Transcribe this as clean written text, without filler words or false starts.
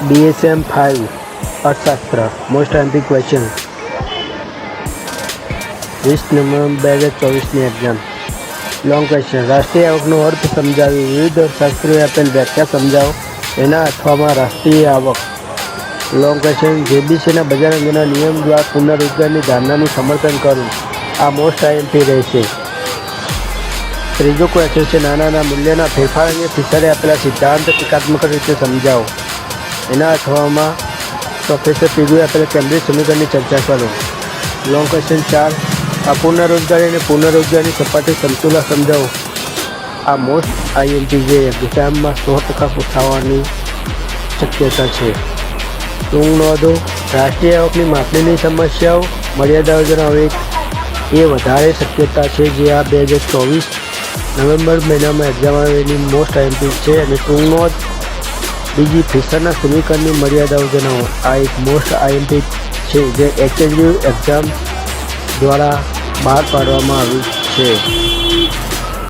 DSM 5 અર્થશાસ્ત્ર most IMP question 20 નવેમ્બર 2024ની એક્ઝામ. Long question. રાષ્ટ્રીય આવકનો અર્થ સમજાવી. વિવિધ અર્થશાસ્ત્રીઓએ આપેલ વ્યાખ્યા સમજાવો. એના અથવામાં રાષ્ટ્રીય આવક. Long question. JBCના બજાર અંગેના નિયમ દ્વારા પુનઃરોજગારની ધારણાનું સમર્થન કરવું. આ મોસ્ટ આઈએમપી રહેશે. ત્રીજો ક્વેશ્ચન છે નાના મૂલ્યના ફેરફાર અંગે ફિશરે આપેલા સિદ્ધાંત ટીકાત્મક રીતે સમજાવો. એના અથવામાં પ્રોફેસર પીગુએ આપેલા કેમ્બ્રિજ સમીકરણની ચર્ચા કરો. Long question 4. અપૂર્ણ રોજગારી અને પૂર્ણ સપાટી સમતુલા સમજાવો. આ મોસ્ટ આઈએમપી જે એક્ઝામમાં 100% પૂછાવાની શક્યતા છે. ટૂંક નોંધો. રાષ્ટ્રીય આવકની માપણીની સમસ્યાઓ મર્યાદાઓ જણાવે એ વધારે શક્યતા છે જે આ 2024 નવેમ્બર મહિનામાં એક્ઝામ આવેલી મોસ્ટ આઈએમપી છે. અને ટૂંક નોંધ. બીજી ફિશરના સમીકરણની મર્યાદાઓ જણાવો. આ એક મોસ્ટ આઈએમપી છે જે HSU એક્ઝામ દ્વારા બહાર પાડવામાં આવ્યું છે.